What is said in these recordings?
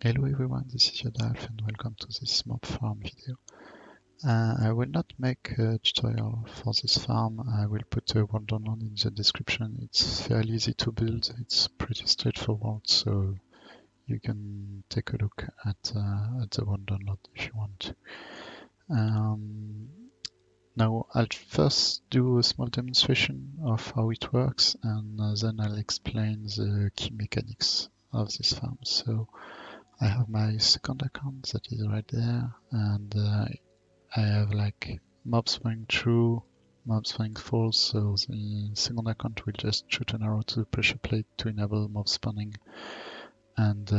Hello everyone, this is Yodalf and welcome to this mob farm video. I will not make a tutorial for this farm. I will put a world download in the description. It's fairly easy to build, it's pretty straightforward, so you can take a look at the world download if you want. Now I'll first do a small demonstration of how it works, and then I'll explain the key mechanics of this farm. So I have my second account that is right there, and I have like mob spawning true, mob spawning false, so the second account will just shoot an arrow to the pressure plate to enable mob spawning, and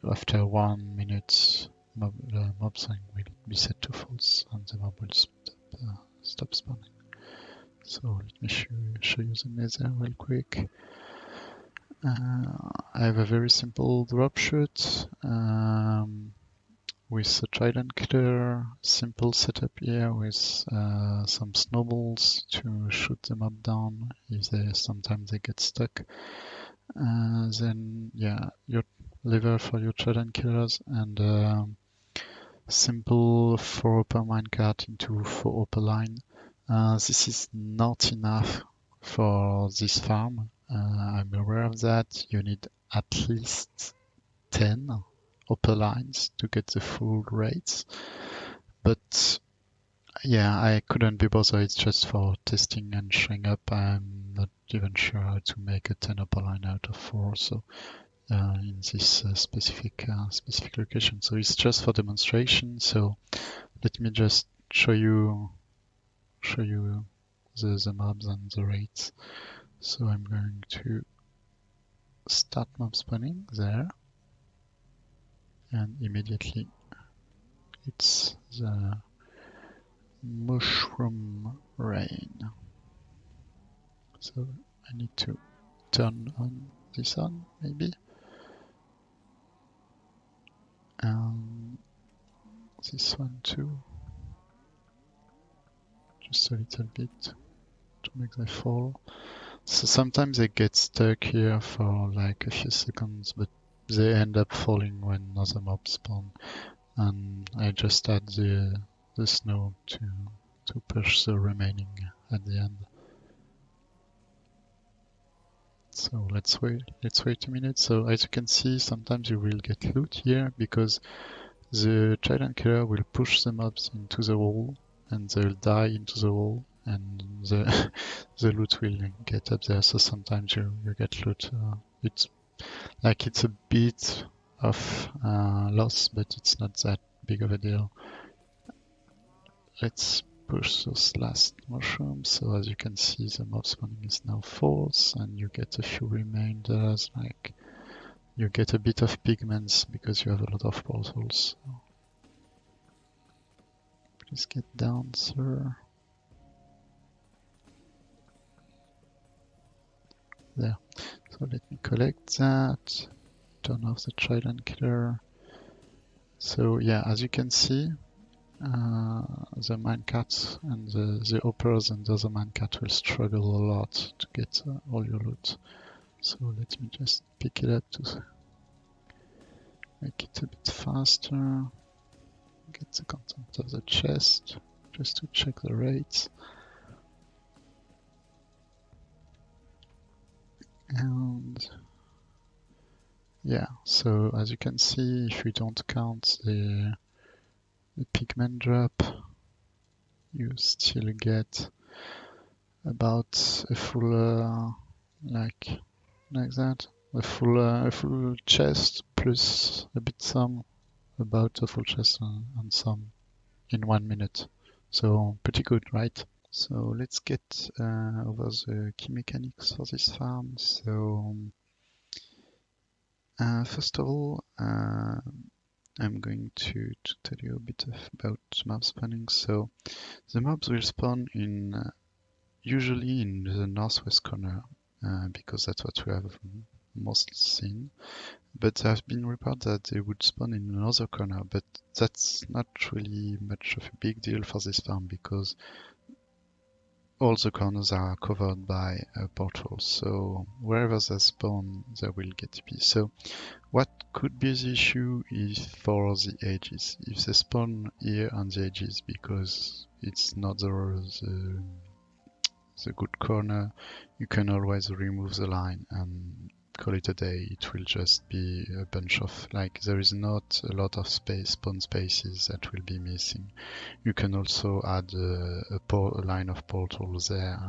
after 1 minute mob spawning will be set to false and the mob will stop spawning. So let me show you the nether real quick. I have a very simple drop shoot with a Trident killer, simple setup here with some snowballs to shoot them up down if sometimes they get stuck. Then yeah, your lever for your Trident killers and simple 4 upper minecart into 4 upper line. This is not enough for this farm. I'm aware of that. You need at least 10 upper lines to get the full rates. But yeah, I couldn't be bothered. It's just for testing and showing up. I'm not even sure how to make a 10 upper line out of 4. So in this specific location. So it's just for demonstration. So let me just show you the mobs and the rates. So I'm going to start mob spawning there, and immediately it's the mushroom rain. So I need to turn on this on maybe. And this one too. Just a little bit to make them fall. So sometimes they get stuck here for like a few seconds, but they end up falling when another mob spawn. And I just add the snow to push the remaining at the end. So let's wait a minute. So as you can see, sometimes you will get loot here because the Trident killer will push the mobs into the wall and they'll die into the wall, and the loot will get up there. So sometimes you get loot. It's a bit of loss, but it's not that big of a deal. Let's push those last mushrooms. So as you can see, the mob spawning is now false, and you get a few remainders. Like you get a bit of pigments because you have a lot of portals. So please get down, sir. There. So let me collect that. Turn off the Trident killer. So yeah, as you can see, the minecart and the hoppers and the other minecart will struggle a lot to get all your loot. So let me just pick it up to make it a bit faster. Get the content of the chest just to check the rates. And yeah, so as you can see, if we don't count the pigment drop, you still get about a full like that, a full chest plus a bit some, about a full chest and some in 1 minute. So pretty good, right? So let's get over the key mechanics for this farm. So first of all, I'm going to tell you a bit about mob spawning. So the mobs will spawn usually in the northwest corner because that's what we have most seen. But there have been reports that they would spawn in another corner, but that's not really much of a big deal for this farm because all the corners are covered by portals, so wherever they spawn, they will get to be. So what could be the issue is for the edges. If they spawn here on the edges because it's not the good corner, you can always remove the line and call it a day. It will just be a bunch of, like, there is not a lot of spawn spaces that will be missing. You can also add a line of portals there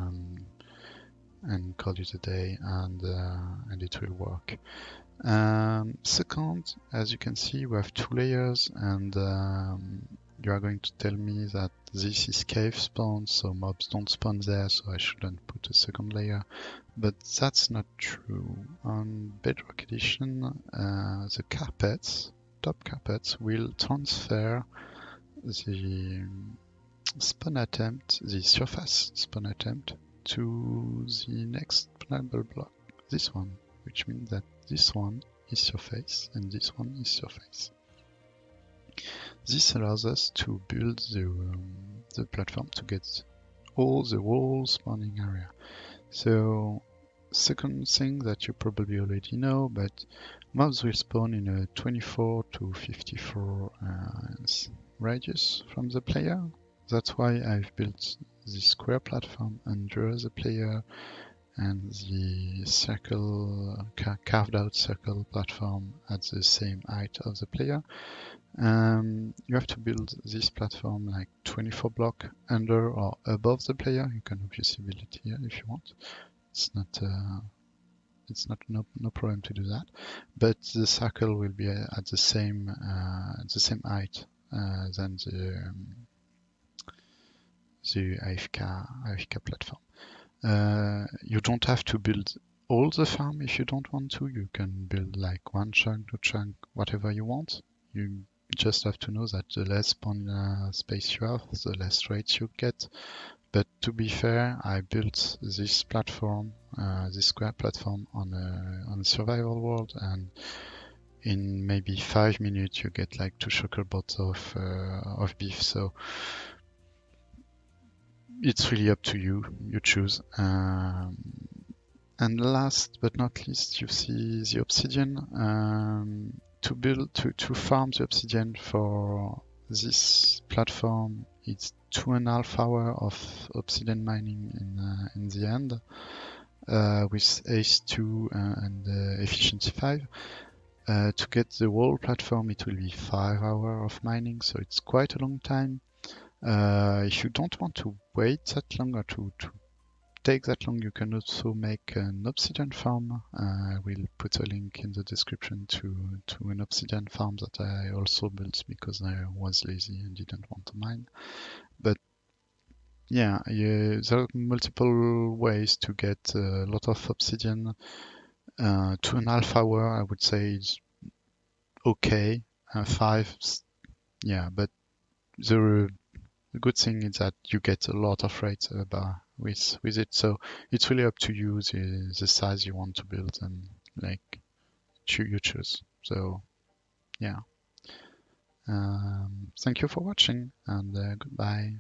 and call it a day, and it will work. Second, as you can see, we have 2 layers, and you are going to tell me that this is cave spawn, so mobs don't spawn there, so I shouldn't put a second layer. But that's not true. On Bedrock Edition, the carpets, top carpets, will transfer the spawn attempt, the surface spawn attempt, to the next spawnable block, this one, which means that this one is your face and this one is your face. This allows us to build the platform to get all the whole spawning area. So, second thing that you probably already know, but mobs will spawn in a 24 to 54 radius from the player. That's why I've built the square platform under the player and the circle, carved out circle platform at the same height of the player. You have to build this platform like 24 block under or above the player. You can obviously build it here if you want. It's not no problem to do that, but the circle will be at the same height than the AFK platform. You don't have to build all the farm if you don't want to. You can build like 1 chunk, 2 chunk, whatever you want. You just have to know that the less spawn space you have, the less rates you get. But to be fair, I built this platform, this square platform on a survival world, and in maybe 5 minutes you get like 2 shulker bots of beef. So it's really up to you. You choose. And last but not least, you see the obsidian. To farm the obsidian for this platform, it's 2.5 hours of obsidian mining in the end, with Ace 2 and Efficiency 5. To get the whole platform, it will be 5 hours of mining, so it's quite a long time. If you don't want to wait that long or to take that long, you can also make an obsidian farm. I will put a link in the description to an obsidian farm that I also built because I was lazy and didn't want to mine. But yeah, there are multiple ways to get a lot of obsidian. 2.5 hours, I would say, is okay. 5, yeah, but the good thing is that you get a lot of rates with it, so it's really up to you the size you want to build, and like you choose. So yeah, thank you for watching, and goodbye.